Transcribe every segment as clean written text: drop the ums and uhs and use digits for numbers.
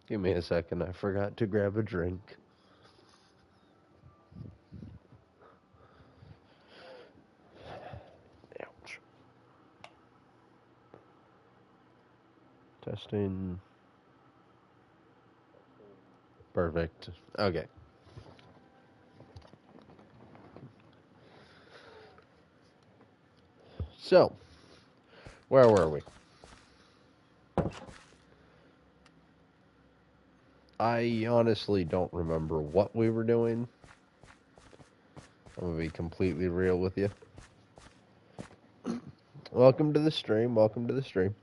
Give me a second. I forgot to grab a drink. Ouch. Testing. Perfect. Okay. So, where were we? I honestly don't remember what we were doing. I'm gonna be completely real with you. Welcome to the stream. Welcome to the stream.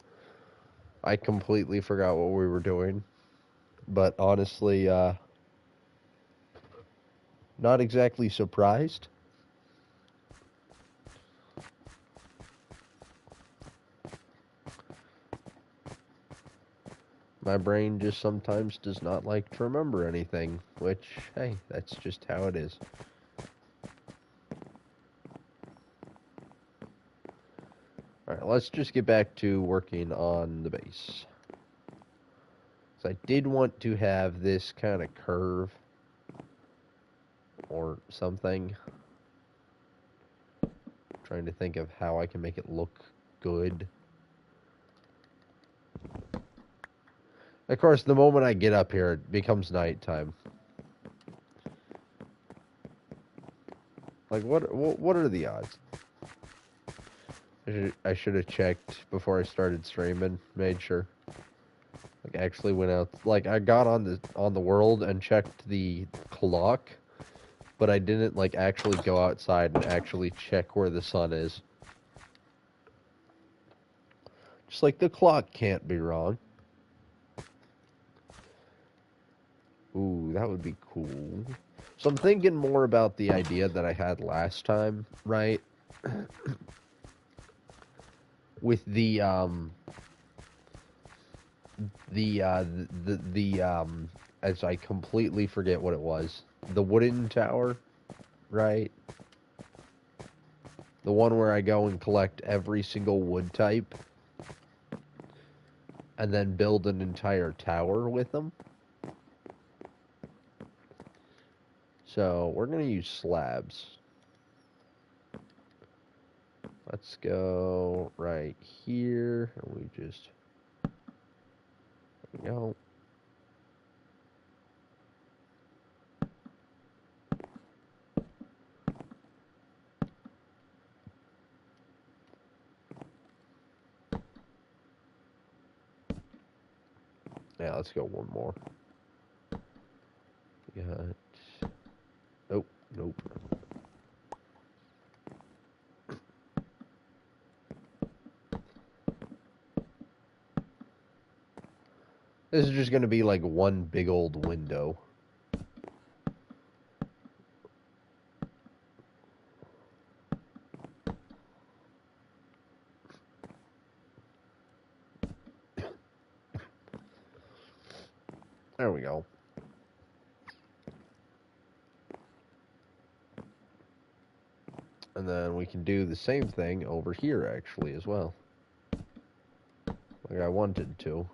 I completely forgot what we were doing, but honestly, not exactly surprised. My brain just sometimes does not like to remember anything, which, hey, that's just how it is. Alright, let's just get back to working on the base. So I did want to have this kind of curve or something. Trying to think of how I can make it look good. Of course, the moment I get up here, it becomes nighttime. Like, what are the odds? I should have checked before I started streaming, made sure. Like, actually went out. Like, I got on the world and checked the clock, but I didn't like actually go outside and actually check where the sun is. Just like the clock can't be wrong. Ooh, that would be cool. So I'm thinking more about the idea that I had last time, right? With the as I completely forget what it was. The wooden tower, right? The one where I go and collect every single wood type and then build an entire tower with them. So we're going to use slabs. Let's go right here. And we just, there we go. Yeah, let's go one more. We got, oh, nope. This is just going to be like one big old window. There we go. And then we can do the same thing over here, actually, as well. Like I wanted to.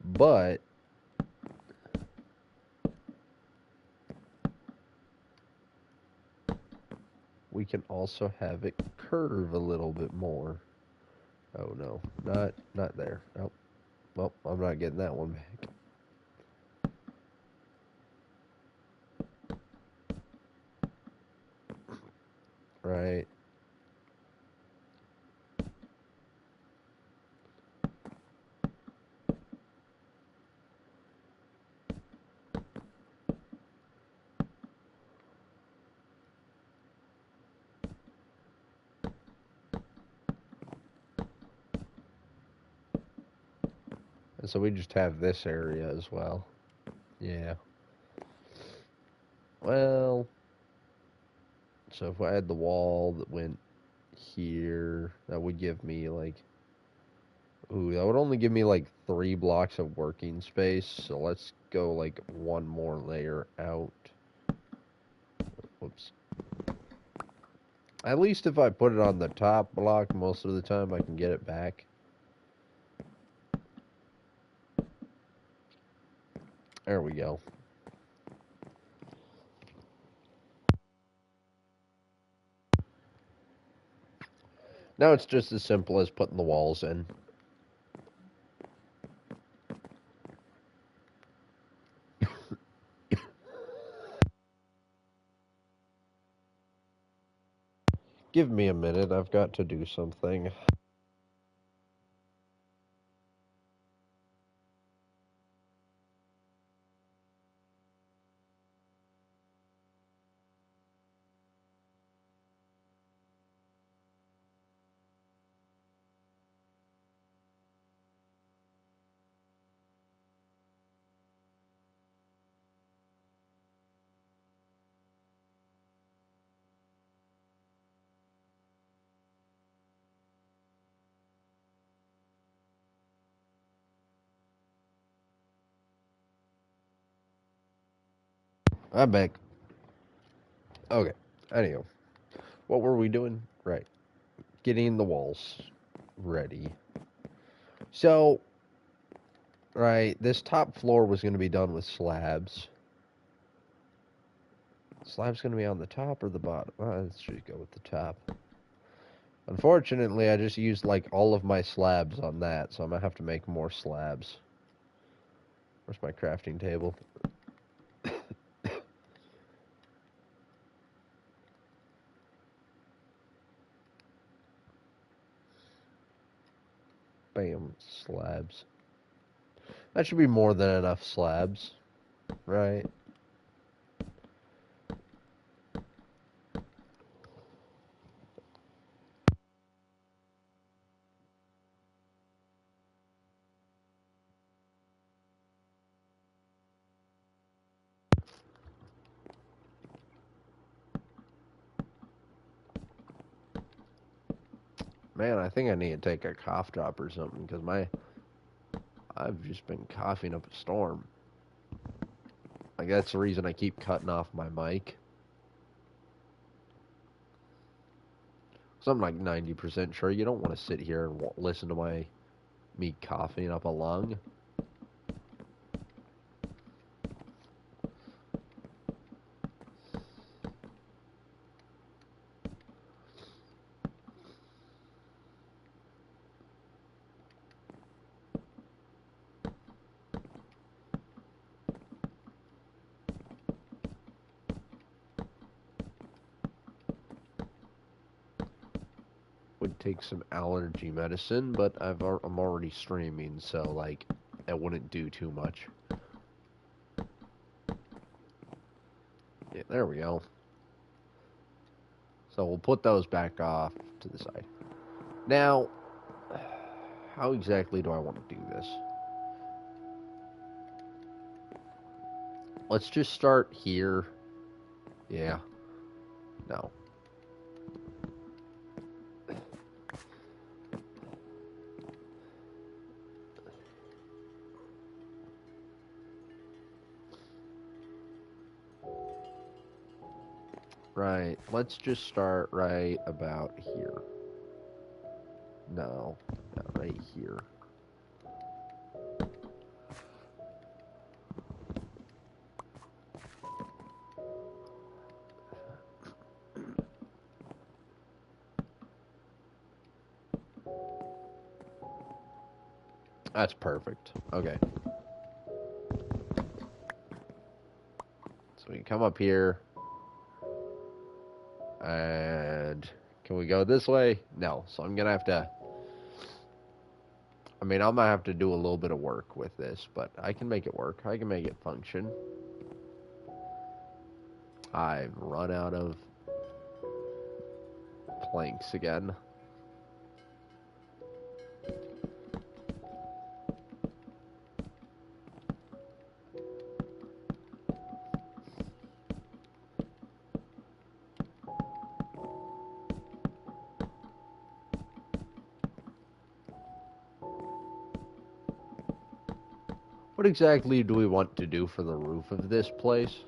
But we can also have it curve a little bit more. Oh no, not there. Oh, well, I'm not getting that one back. Right. And so we just have this area as well. Yeah. Well, so if I had the wall that went here, that would give me like, ooh, that would only give me like 3 blocks of working space. So let's go like one more layer out. Whoops. At least if I put it on the top block, most of the time I can get it back. There we go. Now it's just as simple as putting the walls in. Give me a minute, I've got to do something. I'm back. Okay, anyhow. What were we doing? Right. Getting the walls ready. So, right, this top floor was going to be done with slabs. Slab's going to be on the top or the bottom? Let's just go with the top. Unfortunately, I just used like all of my slabs on that, so I'm going to have to make more slabs. Where's my crafting table? Bam, slabs. That should be more than enough slabs, right? Man, I think I need to take a cough drop or something because I've just been coughing up a storm. Like that's the reason I keep cutting off my mic. So I'm like 90% sure you don't want to sit here and listen to me coughing up a lung. Would take some allergy medicine, but I'm already streaming, so like it wouldn't do too much. Yeah, there we go. So we'll put those back off to the side. Now, how exactly do I want to do this? Let's just start here. Yeah. No. Right. Let's just start right about here. No. Not right here. That's perfect. Okay. So we can come up here. And can we go this way? No. So I'm going to have to... I mean, I'm going to have to do a little bit of work with this, but I can make it work. I can make it function. I've run out of planks again. What exactly do we want to do for the roof of this place?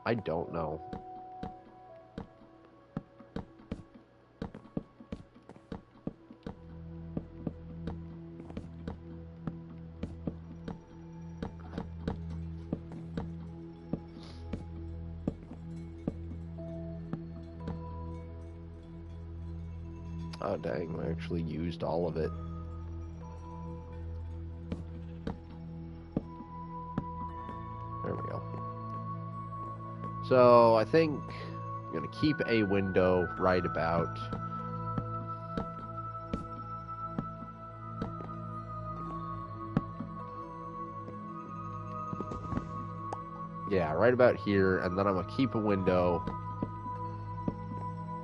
I don't know. Oh, dang, we actually used all of it. There we go. So, I think I'm going to keep a window right about... Yeah, right about here, and then I'm going to keep a window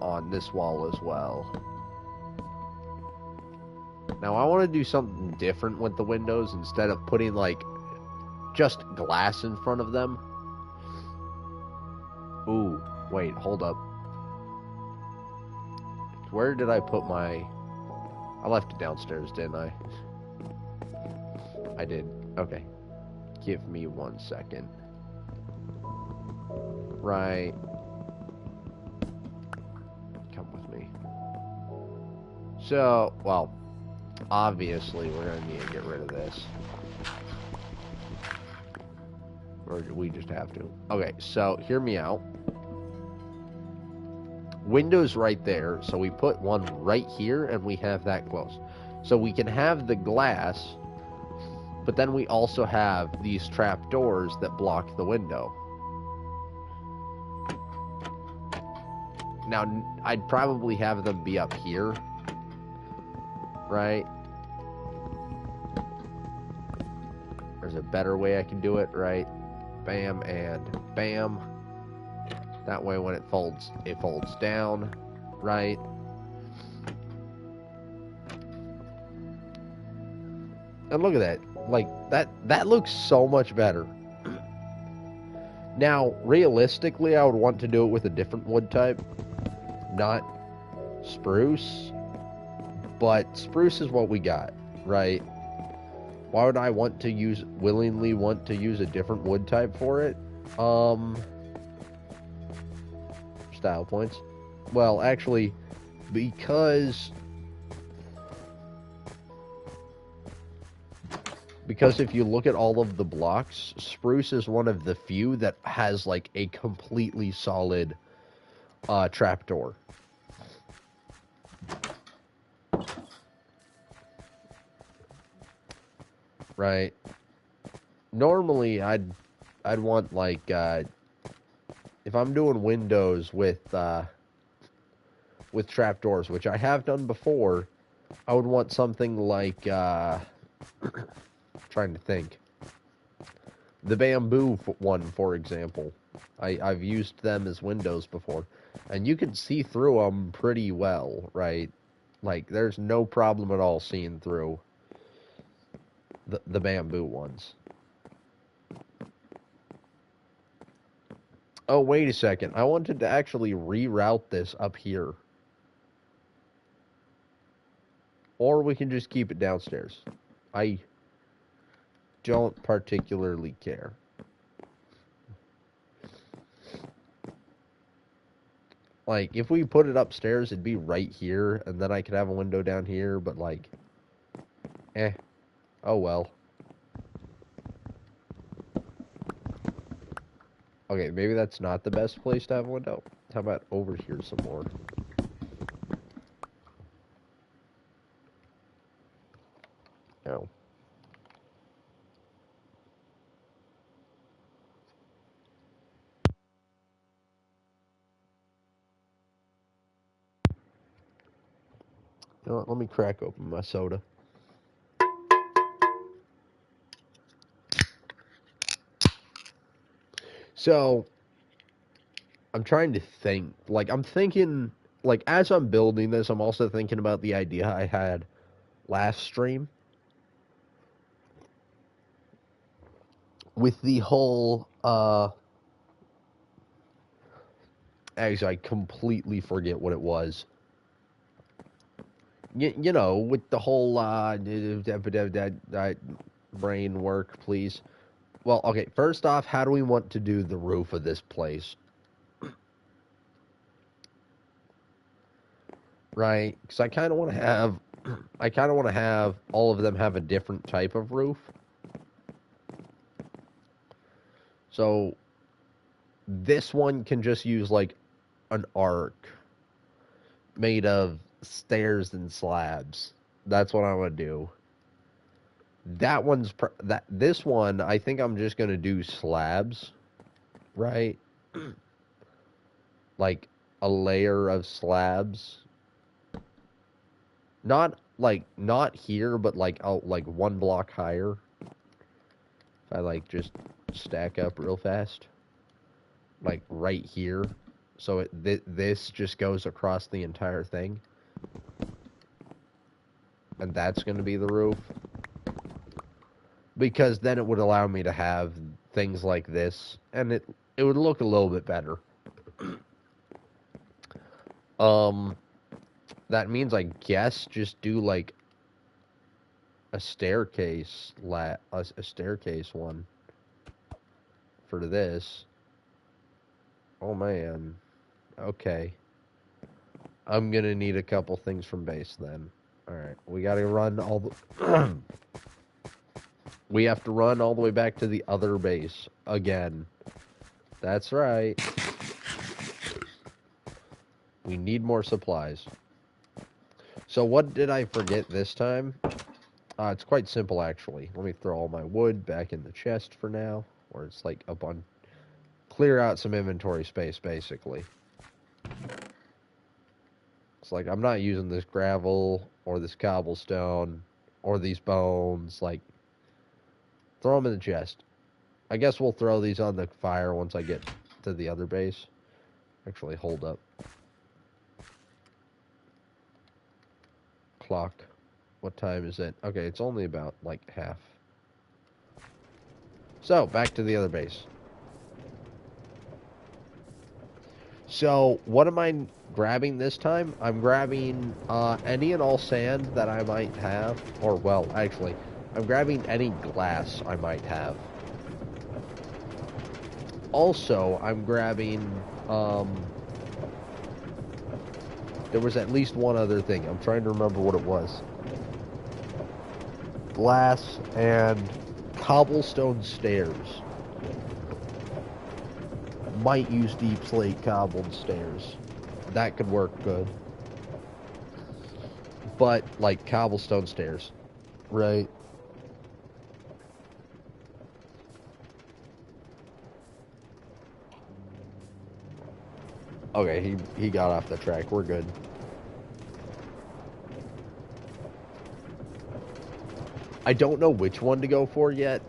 on this wall as well. Now, I want to do something different with the windows instead of putting, like, just glass in front of them. Ooh, wait, hold up. Where did I put my... I left it downstairs, didn't I? I did. Okay. Give me 1 second. Right. Come with me. So, well, obviously we're going to need to get rid of this. Or do we just have to? Okay, so hear me out. Window's right there, so we put one right here and we have that close. So we can have the glass, but then we also have these trap doors that block the window. Now, I'd probably have them be up here, right? There's a better way I can do it, right? Bam and bam. That way when it folds down, right? And look at that. Like, that looks so much better. Now, realistically, I would want to do it with a different wood type. Not spruce. But spruce is what we got, right? Why would I willingly want to use a different wood type for it? Style points. Well, actually, because if you look at all of the blocks, spruce is one of the few that has like a completely solid trapdoor. Right. Normally, I'd want like if I'm doing windows with trapdoors, which I have done before, I would want something like trying to think. The bamboo one, for example. I've used them as windows before, and you can see through them pretty well, right? Like, there's no problem at all seeing through the bamboo ones. Oh, wait a second. I wanted to actually reroute this up here. Or we can just keep it downstairs. I don't particularly care. Like, if we put it upstairs, it'd be right here, and then I could have a window down here, but, like, oh well. Okay, maybe that's not the best place to have a window. How about over here some more? No. You know what, let me crack open my soda. So, I'm trying to think. Like, I'm thinking, like, as I'm building this, I'm also thinking about the idea I had last stream. With the whole, actually, I completely forget what it was. You know, with the whole, brain work, please. Well, okay, first off, how do we want to do the roof of this place? Right? Because I kind of want to have all of them have a different type of roof. So, this one can just use, like, an arc made of stairs and slabs. That's what I'm gonna do. That one's this one. I think I'm just gonna do slabs, right? Like a layer of slabs. Not here, but like like one block higher. If I like just stack up real fast, like right here, so this just goes across the entire thing, and that's gonna be the roof. Because then it would allow me to have things like this, and it would look a little bit better. Um, that means I guess just do like a staircase a staircase one for this. Oh man. Okay. I'm gonna need a couple things from base then. Alright, we gotta run all the we have to run all the way back to the other base again. That's right. We need more supplies. So what did I forget this time? It's quite simple, actually. Let me throw all my wood back in the chest for now, or it's like up on... Clear out some inventory space, basically. It's like, I'm not using this gravel, or this cobblestone, or these bones. Like, throw them in the chest. I guess we'll throw these on the fire once I get to the other base. Actually, hold up. Clock. What time is it? Okay, it's only about, like, half. So, back to the other base. So, what am I grabbing this time? I'm grabbing any and all sand that I might have. Or, well, actually, I'm grabbing any glass I might have. Also, I'm grabbing... there was at least one other thing. I'm trying to remember what it was. Glass and cobblestone stairs. Might use deep slate cobbled stairs. That could work good. But, like, cobblestone stairs. Right? Okay, he got off the track. We're good. I don't know which one to go for yet.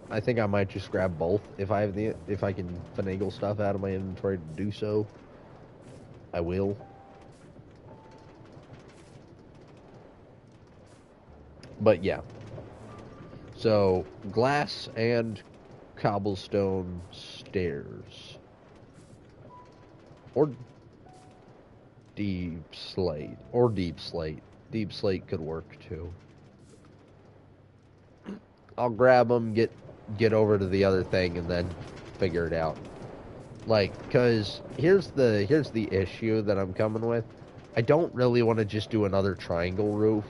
I think I might just grab both if I can finagle stuff out of my inventory to do so. I will. But yeah. So, glass and cobblestone stairs. Or deep slate. Or deep slate. Deep slate could work too. I'll grab them, get over to the other thing, and then figure it out. Like, cause here's the issue that I'm coming with. I don't really want to just do another triangle roof.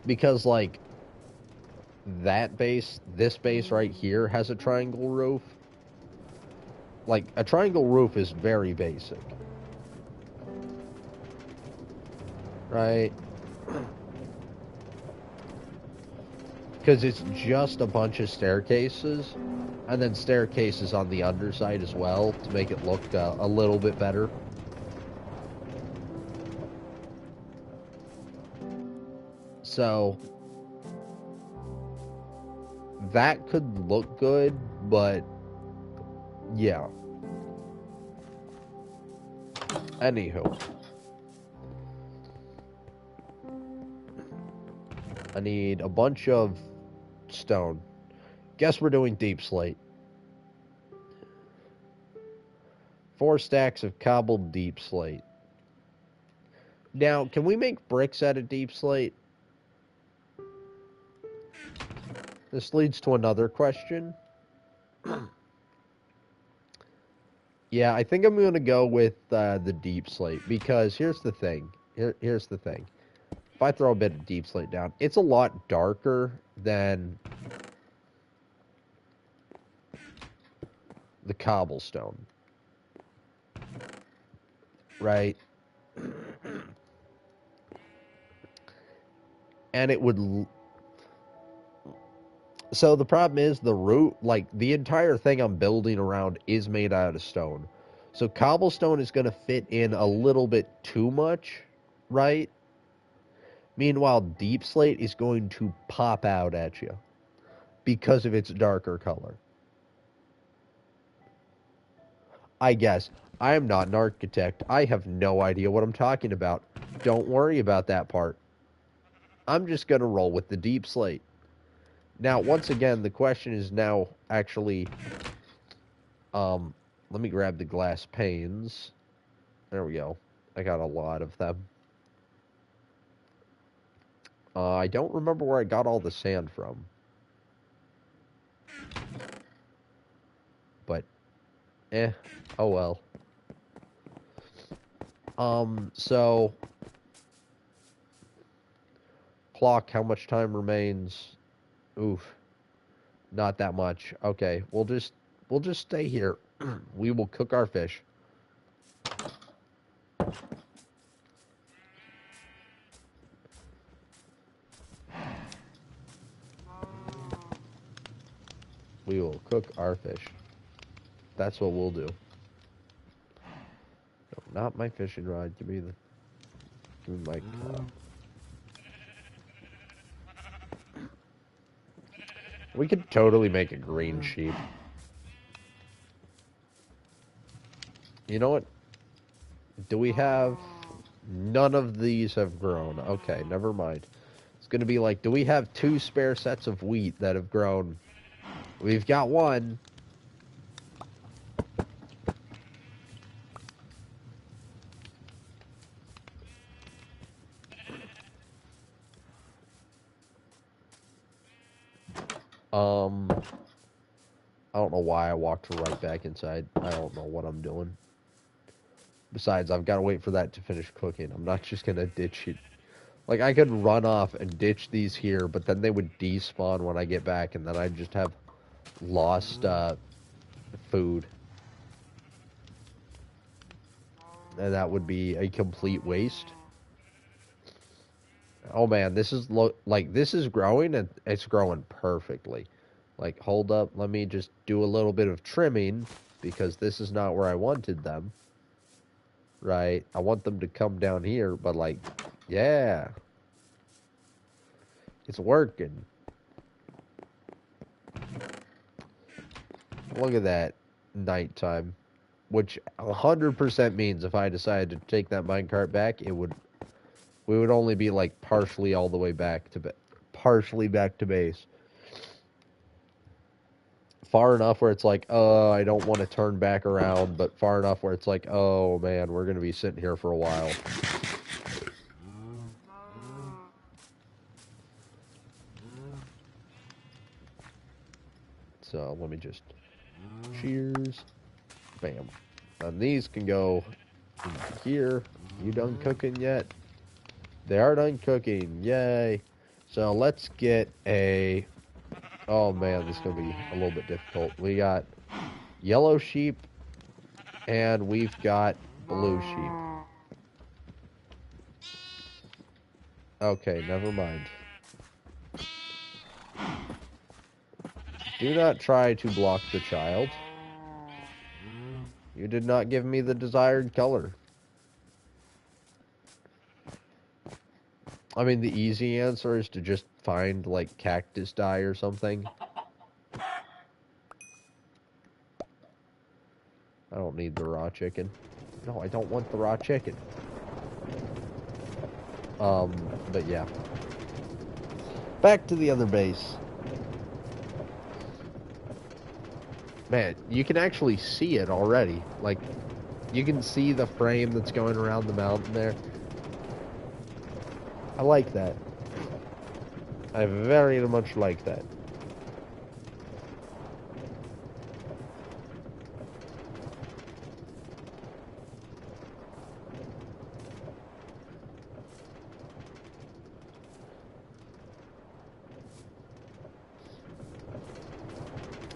Because, like, this base right here has a triangle roof. Like, a triangle roof is very basic. Right? Because it's just a bunch of staircases, and then staircases on the underside as well, to make it look a little bit better. So, that could look good, but, yeah. Anywho. I need a bunch of stone. Guess we're doing deep slate. 4 stacks of cobbled deep slate. Now, can we make bricks out of deep slate? This leads to another question. Yeah, I think I'm going to go with the deep slate, because here's the thing. Here's the thing. If I throw a bit of deep slate down, it's a lot darker than the cobblestone. right? And it would. So the problem is the roof, like the entire thing I'm building around is made out of stone. So cobblestone is going to fit in a little bit too much, right? Meanwhile, deep slate is going to pop out at you because of its darker color. I guess. I am not an architect. I have no idea what I'm talking about. Don't worry about that part. I'm just going to roll with the deep slate. Now, once again, the question is now actually, let me grab the glass panes. There we go. I got a lot of them. I don't remember where I got all the sand from. But, oh well. So, clock, how much time remains? Oof. Not that much. Okay, we'll just stay here. We will cook our fish. We will cook our fish. That's what we'll do. No, not my fishing rod. Give me my We could totally make a green sheep. You know what? Do we have... None of these have grown. Okay, never mind. It's going to be like, do we have 2 spare sets of wheat that have grown? We've got one. I don't know why I walked right back inside. I don't know what I'm doing. Besides, I've got to wait for that to finish cooking. I'm not just going to ditch it. Like, I could run off and ditch these here, but then they would despawn when I get back, and then I'd just have lost, food. And that would be a complete waste. Oh man, this is like this is growing and it's growing perfectly. Like, hold up, let me just do a little bit of trimming because this is not where I wanted them. Right? I want them to come down here, but like, yeah. It's working. Look at that nighttime, which 100% means if I decided to take that minecart back, we would only be like partially all the way back to partially back to base. Far enough where it's like, I don't want to turn back around, but far enough where it's like, oh man, we're gonna be sitting here for a while. So let me just cheers, bam, and these can go here. You done cooking yet? They are done cooking, yay! So let's get a. Oh man, this is gonna be a little bit difficult. We got yellow sheep, and we've got blue sheep. Okay, never mind. Do not try to block the child. You did not give me the desired color. I mean, the easy answer is to just find, like, cactus dye or something. I don't need the raw chicken. No, I don't want the raw chicken. But yeah. Back to the other base. Man, you can actually see it already. Like, you can see the frame that's going around the mountain there. I like that. I very much like that.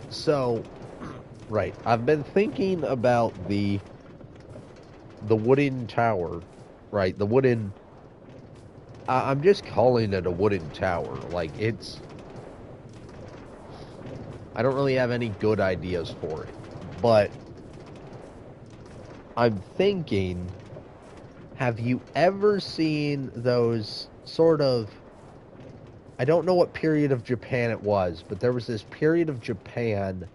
So, right, I've been thinking about the the wooden tower, right? The wooden. I'm just calling it a wooden tower. Like it's. I don't really have any good ideas for it, but I'm thinking. Have you ever seen those sort of. I don't know what period of Japan it was, but there was this period of Japan,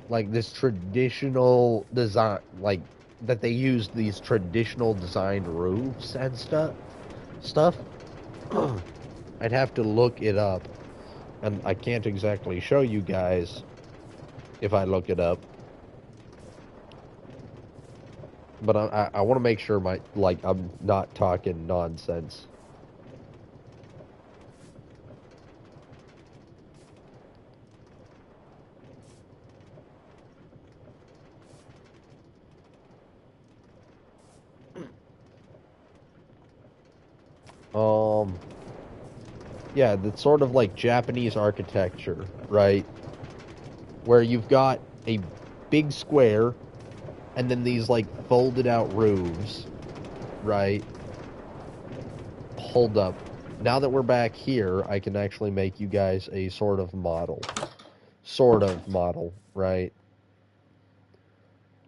like this traditional design, like that they used these traditional designed roofs and stuff. I'd have to look it up, and I can't exactly show you guys if I look it up. But I want to make sure I'm not talking nonsense. Um, yeah, that's sort of like Japanese architecture, right? Where you've got a big square and then these like folded out roofs, right? Hold up. Now that we're back here, I can actually make you guys a sort of model. Sort of model, right?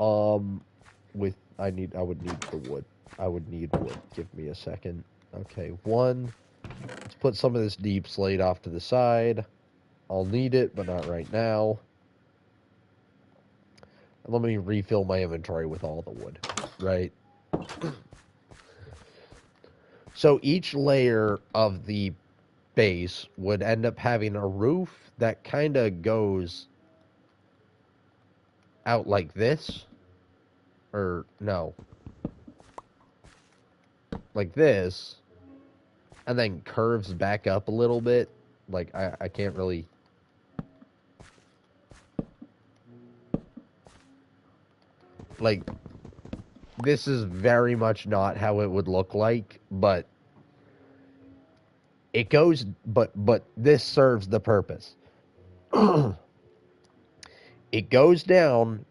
Um with I would need the wood. I would need wood. Give me a second. Okay, one. Let's put some of this deep slate off to the side. I'll need it, but not right now. And let me refill my inventory with all the wood, right? So each layer of the base would end up having a roof that kind of goes out like this. Or, no. Like this. And then curves back up a little bit. Like, I can't really... Like, this is very much not how it would look like, but it goes... But this serves the purpose. It goes down,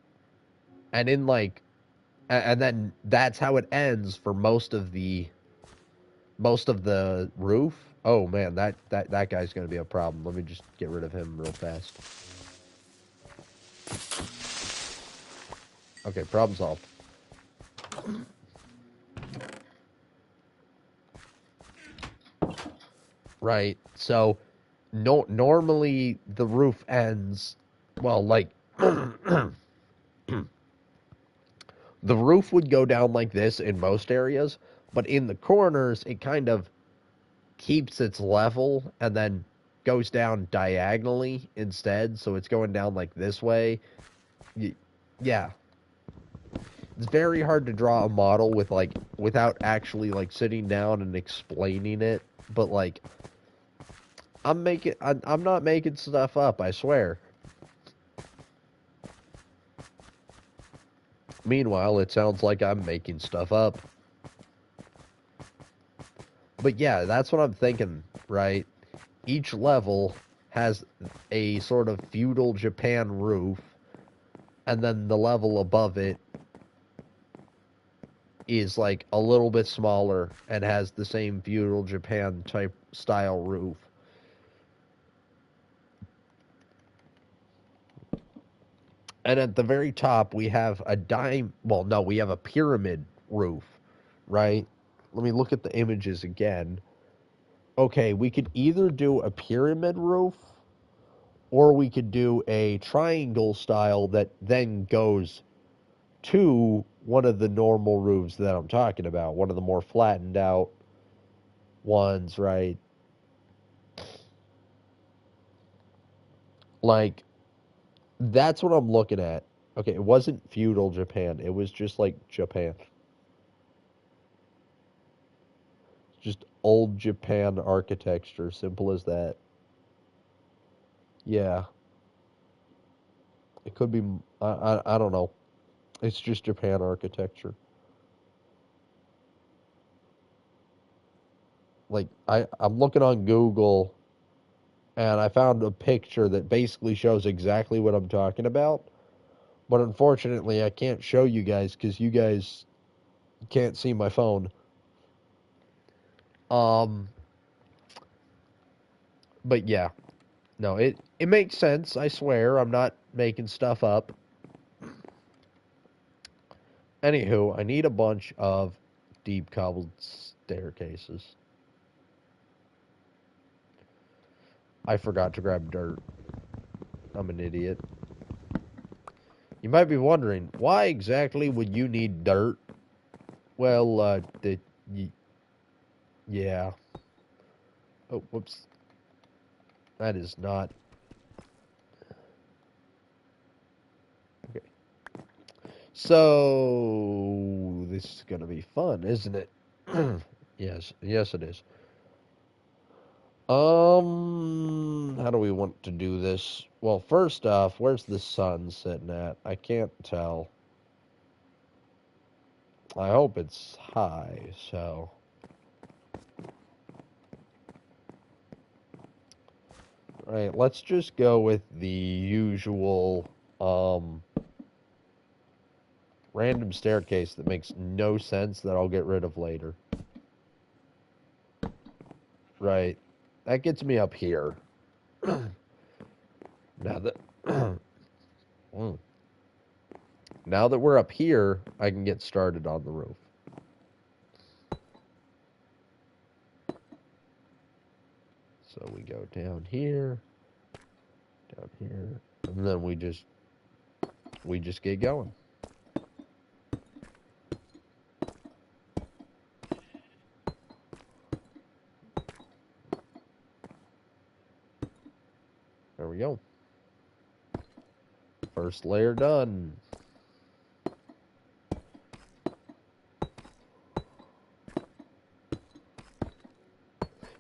and in, like... And then that's how it ends for most of the roof. Oh man, that guy's gonna be a problem. Let me just get rid of him real fast. Okay, problem solved. Right. So, normally the roof ends. Well, like the roof would go down like this in most areas, but in the corners it kind of keeps its level and then goes down diagonally instead. So it's going down like this way. Yeah, it's very hard to draw a model with without actually like sitting down and explaining it. But like, I'm not making stuff up. I swear. Meanwhile, it sounds like I'm making stuff up. But yeah, that's what I'm thinking. Right? Each level has a sort of feudal Japan roof, and then the level above it is like a little bit smaller and has the same feudal Japan type style roof. And at the very top we have we have a pyramid roof, right? Let me look at the images again. Okay, we could either do a pyramid roof or we could do a triangle style that then goes to one of the normal roofs that I'm talking about, one of the more flattened out ones, right? Like, that's what I'm looking at. Okay, it wasn't feudal Japan. It was just like Japan. Just old Japan architecture, simple as that. Yeah, it could be. I don't know. It's just Japan architecture. Like I'm looking on Google, and I found a picture that basically shows exactly what I'm talking about. But unfortunately, I can't show you guys because you guys Can't see my phone. Um, but yeah, no, it makes sense. I swear, I'm not making stuff up. Anywho, I need a bunch of deep cobbled staircases. I forgot to grab dirt. I'm an idiot. You might be wondering, why exactly would you need dirt? Well, y- yeah. Oh, whoops. That is not. Okay. So, this is going to be fun, isn't it? Yes, it is. How do we want to do this? Well, first off, where's the sun sitting at? I can't tell. I hope it's high, so. Alright, let's just go with the usual, random staircase that makes no sense that I'll get rid of later. Right. That gets me up here. Now that mm. Now that we're up here, I can get started on the roof. So we go down here, and then we just get going. There we go. First layer done.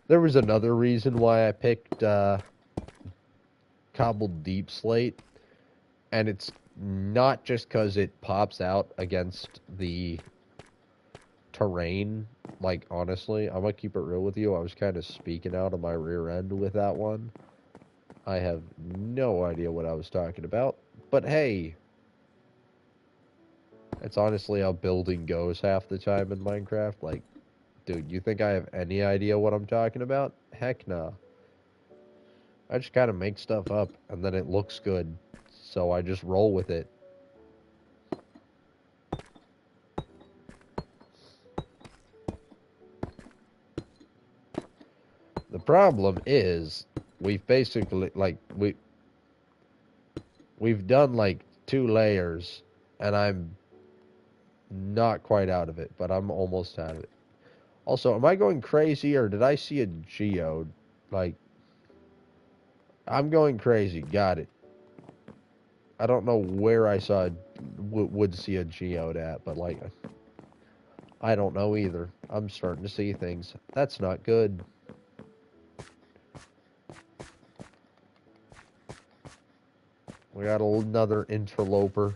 There was another reason why I picked cobbled deep slate, and it's not just because it pops out against the terrain. Like, honestly, I'm gonna keep it real with you. I was kind of speaking out of my rear end with that one. I have no idea what I was talking about. But hey, it's honestly how building goes half the time in Minecraft. Like, dude, you think I have any idea what I'm talking about? Heck nah. I just kind of make stuff up and then it looks good. So I just roll with it. The problem is we've basically like we've done like 2 layers and I'm not quite out of it, but I'm almost out of it. Also, am I going crazy or did I see a geode? Like, I'm going crazy. Got it. I don't know where I saw would see a geode at, but like, I don't know either. I'm starting to see things. That's not good. We got another interloper.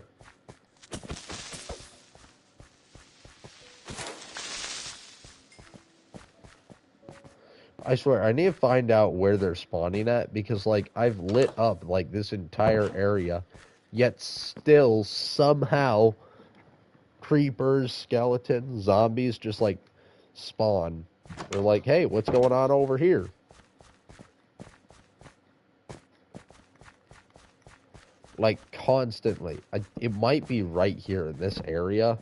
I swear, I need to find out where they're spawning at because, like, I've lit up, like, this entire area, yet still, somehow, creepers, skeletons, zombies just, like, spawn. They're like, hey, what's going on over here? Like, constantly. It might be right here in this area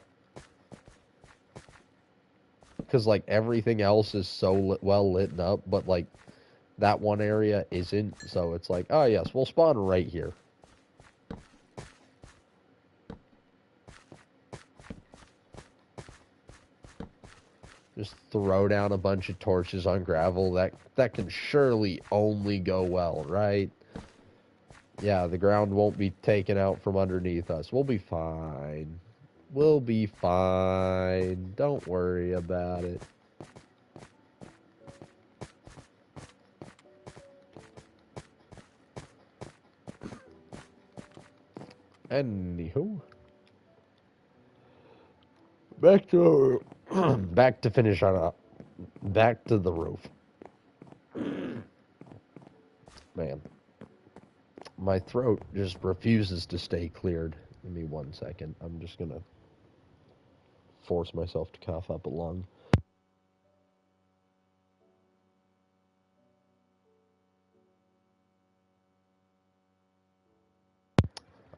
because, like, everything else is so well lit up, but, like, that one area isn't, so it's like, oh, yes, we'll spawn right here. Just throw down a bunch of torches on gravel. That can surely only go well, right? Yeah, the ground won't be taken out from underneath us. We'll be fine. We'll be fine. Don't worry about it. Anywho, back to back to finish on up. Back to the roof. Man, my throat just refuses to stay cleared. Give me 1 second. I'm just gonna. force myself to cough up a lung.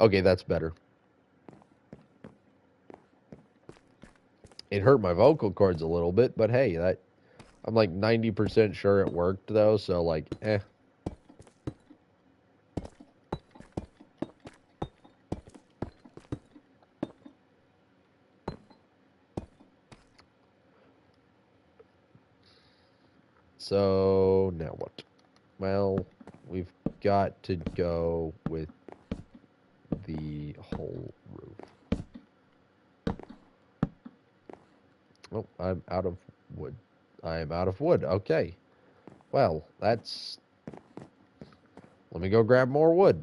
Okay, that's better. It hurt my vocal cords a little bit, but hey, that I'm like 90% sure it worked though, so like, eh. So, now what? Well, we've got to go with the whole roof. Oh, I'm out of wood. I am out of wood. Okay. Well, that's... Let me go grab more wood.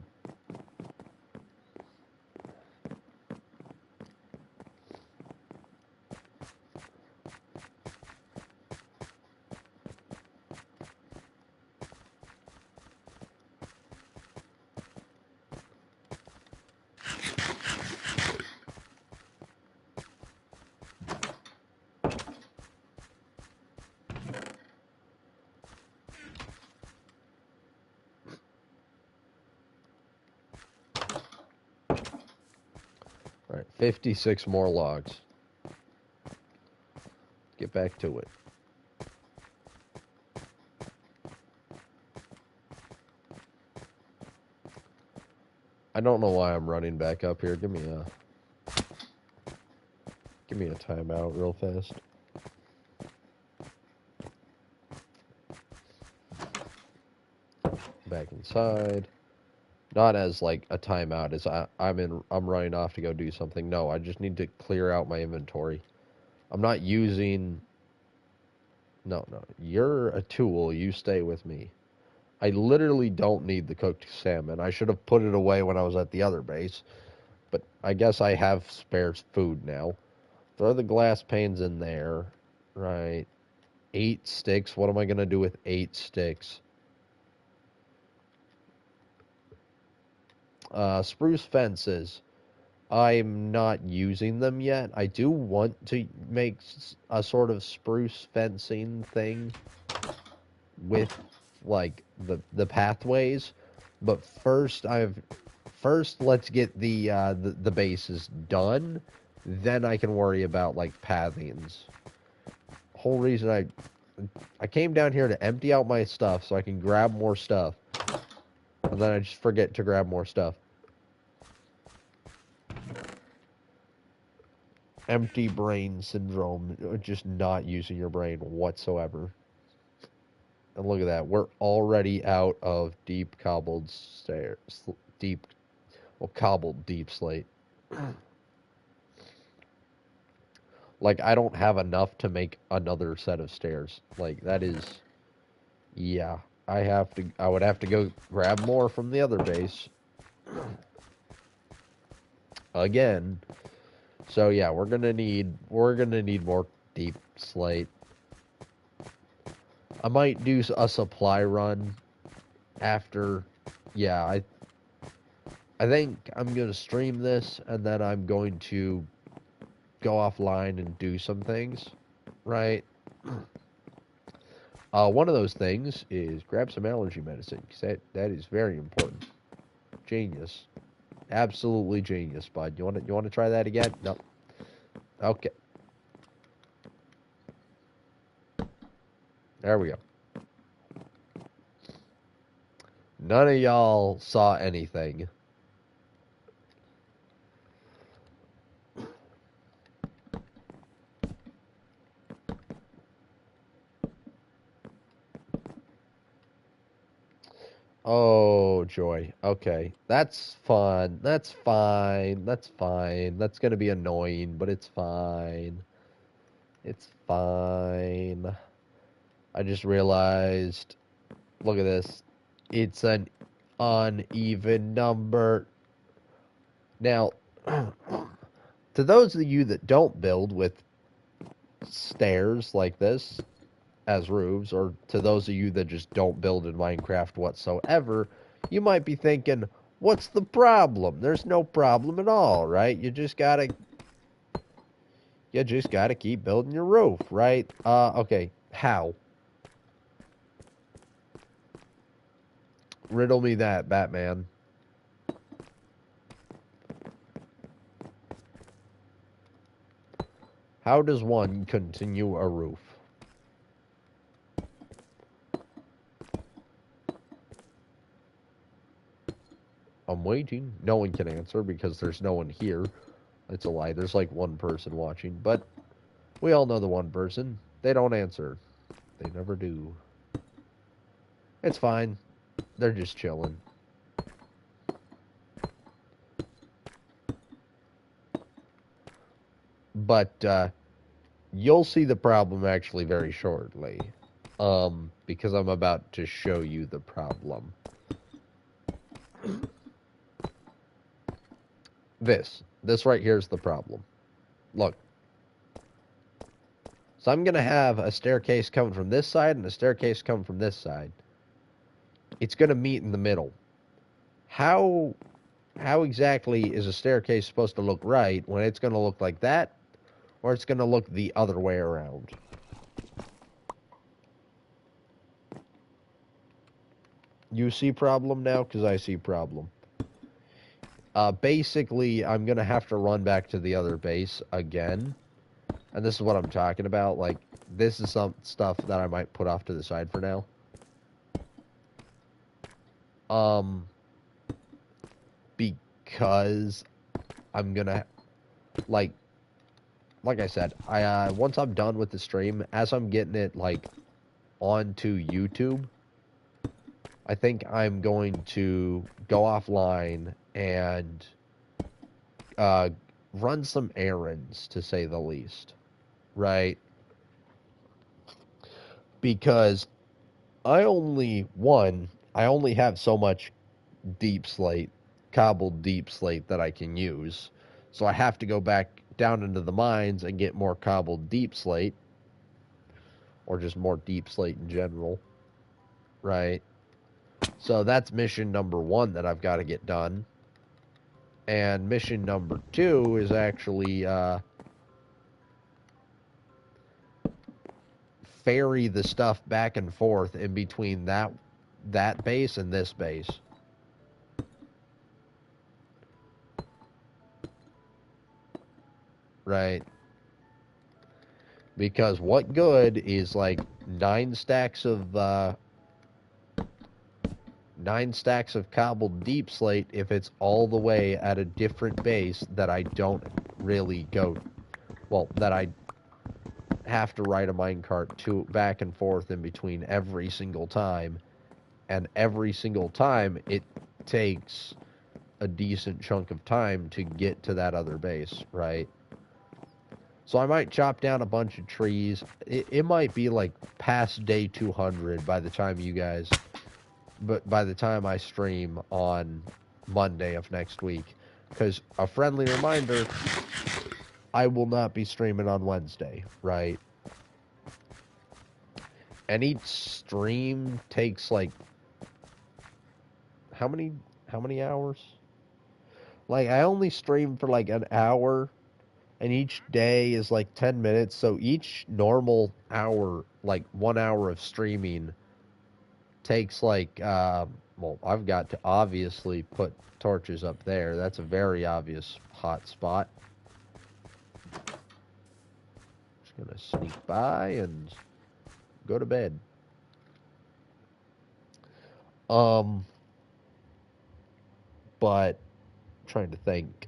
All right, 56 more logs. Get back to it. I don't know why I'm running back up here. Give me a timeout real fast. Back inside. Not as like a timeout as I'm running off to go do something. No, I just need to clear out my inventory. I'm not using... No. You're a tool. You stay with me. I literally don't need the cooked salmon. I should have put it away when I was at the other base. But I guess I have spare food now. Throw the glass panes in there. Right. 8 sticks. What am I going to do with 8 sticks? Spruce fences. I'm not using them yet. I do want to make a sort of spruce fencing thing with like the pathways, but first let's get the bases done, then I can worry about like pathings. Whole reason I came down here to empty out my stuff so I can grab more stuff, and then I just forget to grab more stuff. Empty brain syndrome, just not using your brain whatsoever. And look at that, we're already out of deep cobbled stairs. Cobbled deep slate. Like, I don't have enough to make another set of stairs. Like, that is... Yeah. I would have to go grab more from the other base. Again. So, yeah, we're gonna need more deep slate. I might do a supply run after... Yeah, I think I'm going to stream this, and then I'm going to go offline and do some things, right? One of those things is grab some allergy medicine, because that is very important. Genius. Absolutely genius, bud. You want to try that again? No. Okay. There we go. None of y'all saw anything. Oh, joy. Okay. That's fun. That's fine. That's fine. That's going to be annoying, but it's fine. It's fine. I just realized, look at this. It's an uneven number. Now, to those of you that don't build with stairs like this as roofs, or to those of you that just don't build in Minecraft whatsoever, you might be thinking, what's the problem? There's no problem at all, right? You just gotta You just gotta keep building your roof, right? Okay. How? Riddle me that, Batman. How does one continue a roof? I'm waiting. No one can answer because there's no one here. It's a lie. There's like one person watching, but we all know the one person. They don't answer. They never do. It's fine. They're just chilling. But you'll see the problem actually very shortly. Because I'm about to show you the problem. This right here is the problem. Look. So I'm going to have a staircase coming from this side and a staircase coming from this side. It's going to meet in the middle. How exactly is a staircase supposed to look right when it's going to look like that, or it's going to look the other way around? You see problem now? Because I see problem. Basically, I'm going to have to run back to the other base again. And this is what I'm talking about. Like, this is some stuff that I might put off to the side for now. Because I'm going to, like I said, once I'm done with the stream, as I'm getting it, like, onto YouTube, I think I'm going to go offline and run some errands, to say the least, right? Because I only have so much deep slate, cobbled deep slate that I can use. So I have to go back down into the mines and get more cobbled deep slate, or just more deep slate in general, right? So that's mission number 1 that I've got to get done. And mission number 2 is actually ferry the stuff back and forth in between that base and this base. Right? Because what good is like 9 stacks of cobbled deep slate if it's all the way at a different base that I don't really go, well, that I have to ride a minecart to back and forth in between every single time, and every single time it takes a decent chunk of time to get to that other base, right? So I might chop down a bunch of trees. It might be like past day 200 by the time you guys, but by the time I stream on Monday of next week. Because a friendly reminder, I will not be streaming on Wednesday, right? And each stream takes like how many hours? Like I only stream for like an hour, and each day is like 10 minutes, so each normal hour, like 1 hour of streaming takes like well, I've got to obviously put torches up there. That's a very obvious hot spot. Just gonna sneak by and go to bed. But trying to think.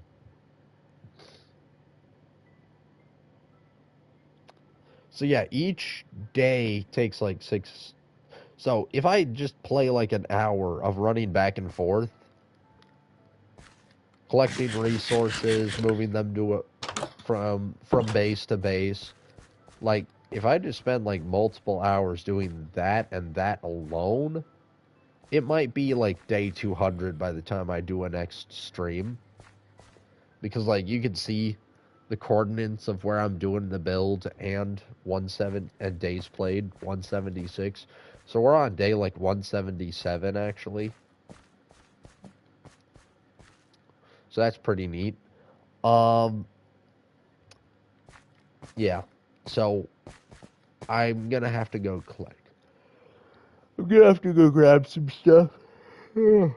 So yeah, each day takes like 6. So if I just play like an hour of running back and forth, collecting resources, moving them to from base to base, like if I just spend like multiple hours doing that and that alone, it might be like day 200 by the time I do a next stream. Because like you can see the coordinates of where I'm doing the build and 17 and days played 176. So we're on day like 177 actually. So that's pretty neat. Yeah. So I'm gonna have to go collect. I'm gonna have to go grab some stuff. Man,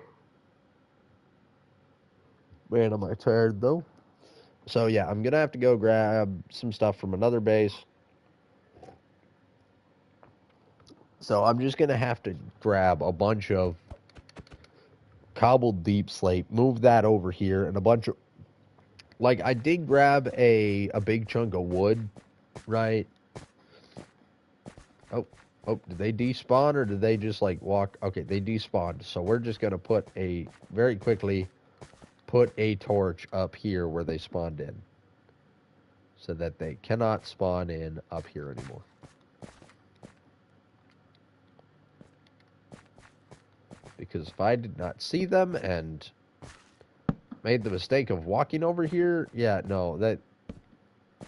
am I tired though? So yeah, I'm gonna have to go grab some stuff from another base. So I'm just gonna have to grab a bunch of cobbled deep slate, move that over here, and a bunch of like I did grab a big chunk of wood, right? Oh, oh, did they despawn or did they just like walk? Okay, they despawned. So we're just gonna put a very quickly put a torch up here where they spawned in, so that they cannot spawn in up here anymore. Because if I did not see them and made the mistake of walking over here, yeah, no,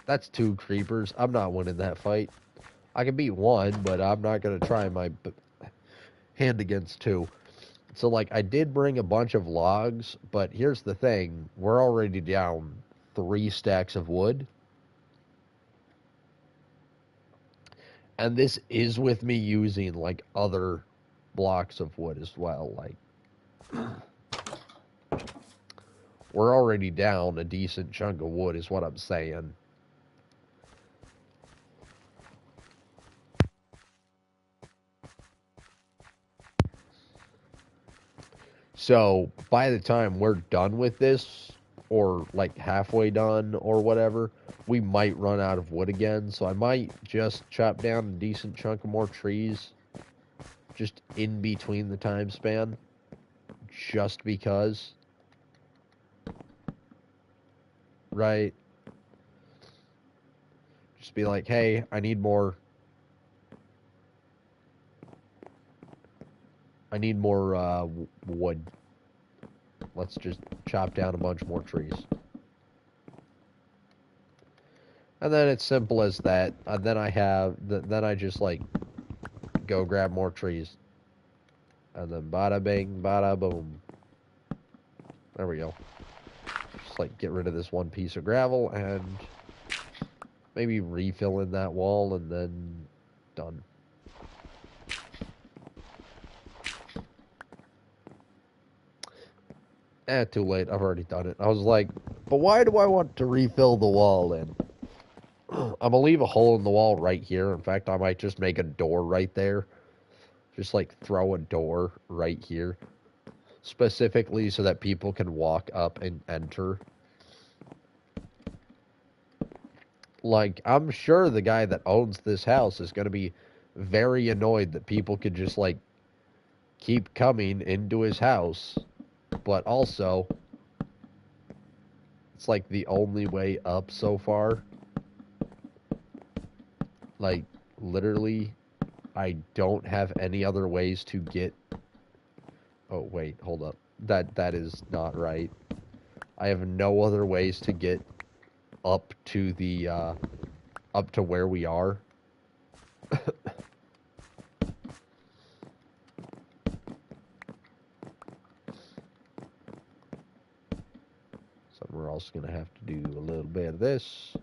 that's two creepers. I'm not winning that fight. I can beat one, but I'm not gonna try my hand against two. So, like, I did bring a bunch of logs, but here's the thing. We're already down 3 stacks of wood. And this is with me using, like, other blocks of wood as well. Like, we're already down a decent chunk of wood is what I'm saying. So, by the time we're done with this, or like halfway done or whatever, we might run out of wood again. So I might just chop down a decent chunk of more trees just in between the time span, just because, right? Just be like, hey, I need more. I need more wood. Let's just chop down a bunch more trees. And then it's simple as that. And then then I just like go grab more trees. And then bada bing, bada boom. There we go. Just like get rid of this one piece of gravel and maybe refill in that wall and then done. Too late. I've already done it. I was like, but why do I want to refill the wall in? I'm gonna leave a hole in the wall right here. In fact, I might just make a door right there. Just like throw a door right here. Specifically so that people can walk up and enter. Like, I'm sure the guy that owns this house is gonna be very annoyed that people could just like keep coming into his house. But also, it's like the only way up so far. Like, literally, I don't have any other ways to get... Oh, wait, hold up. That is not right. I have no other ways to get up to the, up to where we are. So we're also going to have to do a little bit of this.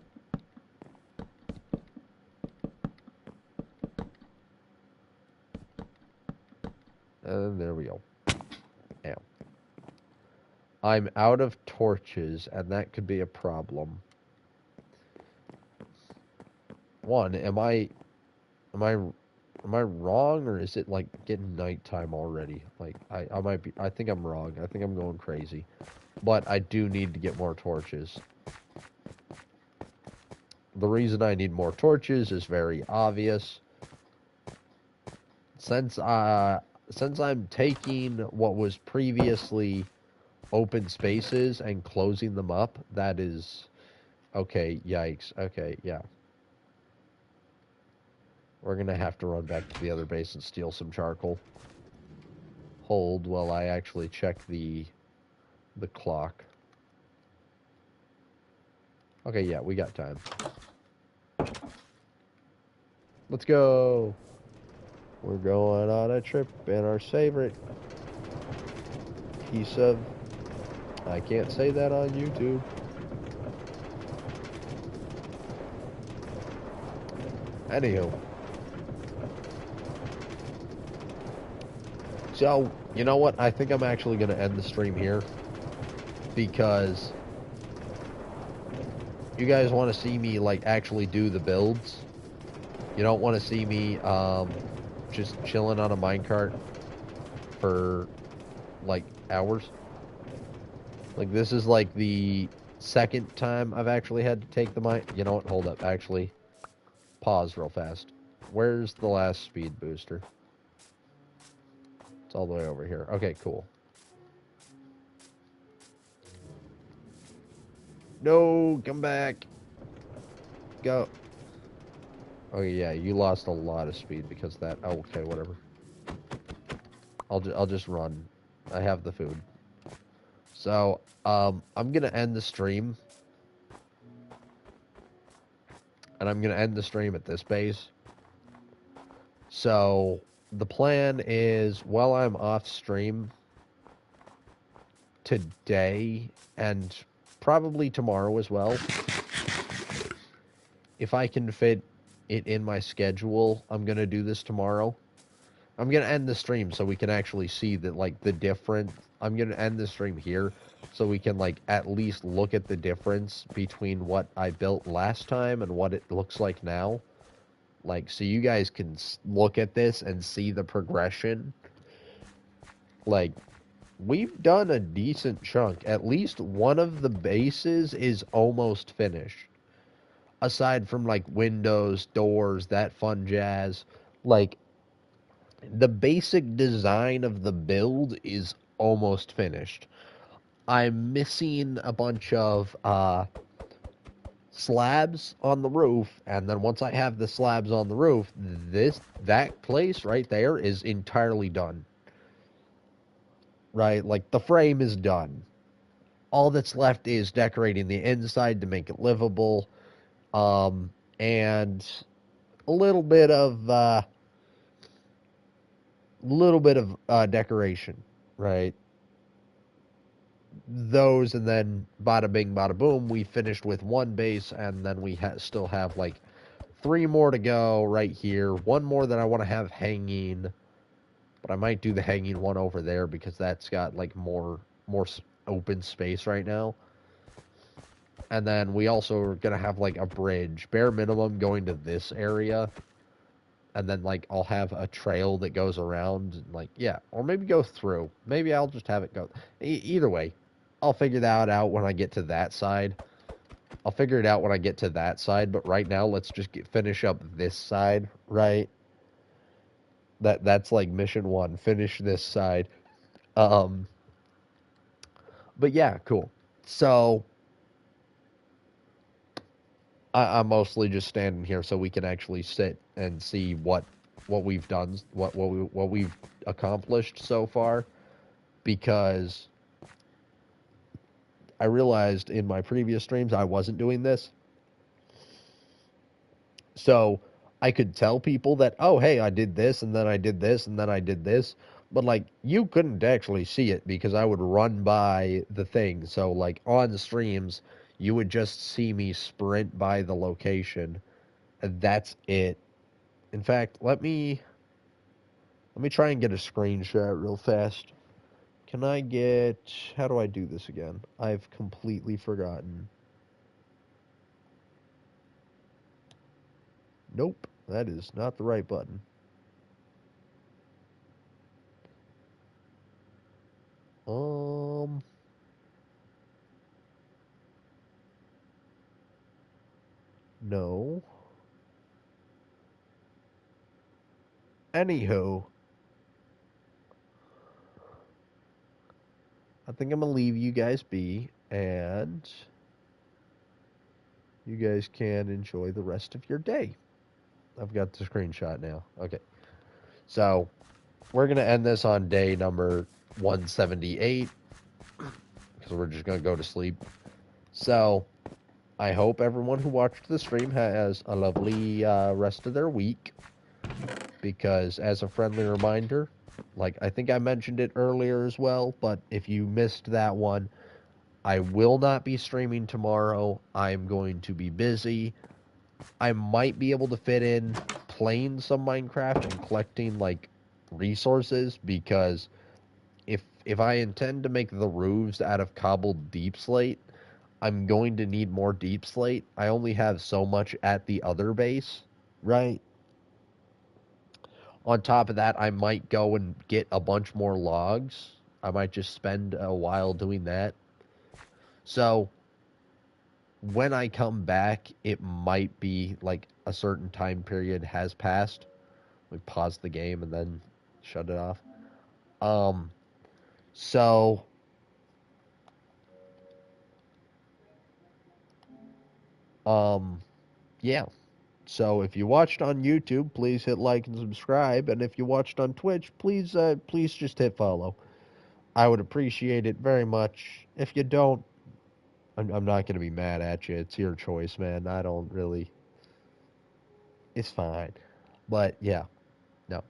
And there we go. Now, I'm out of torches, and that could be a problem. One, am I wrong, or is it like getting nighttime already? Like I might be. I think I'm wrong. I think I'm going crazy, but I do need to get more torches. The reason I need more torches is very obvious. Since I'm taking what was previously open spaces and closing them up, that is okay. Yikes. Okay, yeah. We're gonna have to run back to the other base and steal some charcoal. Hold while I actually check the clock. Okay, yeah, we got time. Let's go. We're going on a trip in our favorite piece of... I can't say that on YouTube. Anywho. So, you know what? I think I'm actually going to end the stream here because you guys want to see me, like, actually do the builds. You don't want to see me, just chilling on a minecart for, like, hours. Like, this is, like, the second time I've actually had to take the mine. You know what? Hold up. Actually, pause real fast. Where's the last speed booster? It's all the way over here. Okay, cool. No, come back. Go. Oh yeah, you lost a lot of speed because of that. Oh, okay, whatever. I'll just run. I have the food. So, I'm gonna end the stream, and I'm gonna end the stream at this base. So, the plan is while I'm off stream today and probably tomorrow as well, if I can fit it in my schedule, I'm gonna do this tomorrow. I'm gonna end the stream so we can actually see that, like, the difference. I'm gonna end the stream here so we can, like, at least look at the difference between what I built last time and what it looks like now. Like, so you guys can look at this and see the progression. Like, we've done a decent chunk. At least one of the bases is almost finished. Aside from, like, windows, doors, that fun jazz. Like, the basic design of the build is almost finished. I'm missing a bunch of slabs on the roof, and then once I have the slabs on the roof, that place right there is entirely done. Right? Like, the frame is done. All that's left is decorating the inside to make it livable, and a little bit of decoration, right? Those, and then bada bing, bada boom, we finished with one base, and then we still have like three more to go right here. One more that I want to have hanging, but I might do the hanging one over there because that's got like more open space right now. And then we also are gonna have like a bridge, bare minimum, going to this area. And then, like, I'll have a trail that goes around, and, like, yeah, or maybe go through. Maybe I'll just have it go. Either way, I'll figure that out when I get to that side. I'll figure it out when I get to that side, but right now, let's just finish up this side, right? That's like mission one. Finish this side. Um, but yeah, cool. So I'm mostly just standing here so we can actually sit and see what we've done, what we've accomplished so far, because I realized in my previous streams I wasn't doing this. So I could tell people that, oh, hey, I did this, and then I did this, and then I did this. But, like, you couldn't actually see it because I would run by the thing. So, like, on streams, you would just see me sprint by the location. And that's it. In fact, let me try and get a screenshot real fast. Can I get... How do I do this again? I've completely forgotten. Nope, that is not the right button. No. Anywho, I think I'm gonna leave you guys be, and you guys can enjoy the rest of your day. I've got the screenshot now. Okay. So, we're gonna end this on day number 178, because we're just gonna go to sleep. So, I hope everyone who watched the stream has a lovely rest of their week, because as a friendly reminder, like I think I mentioned it earlier as well, but if you missed that one, I will not be streaming tomorrow. I'm going to be busy. I might be able to fit in playing some Minecraft and collecting like resources because if I intend to make the roofs out of cobbled deep slate, I'm going to need more deep slate. I only have so much at the other base, right? On top of that, I might go and get a bunch more logs. I might just spend a while doing that. So when I come back, it might be like a certain time period has passed. We pause the game and then shut it off. Um, so um, yeah. So if you watched on YouTube, please hit like and subscribe, and if you watched on Twitch, please just hit follow. I would appreciate it very much. If you don't, I'm not gonna be mad at you. It's your choice, man. I don't really. It's fine. But yeah, no.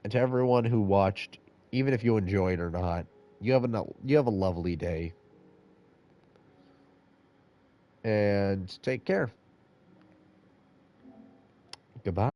And to everyone who watched, even if you enjoyed or not, you have a lovely day, and take care. Goodbye.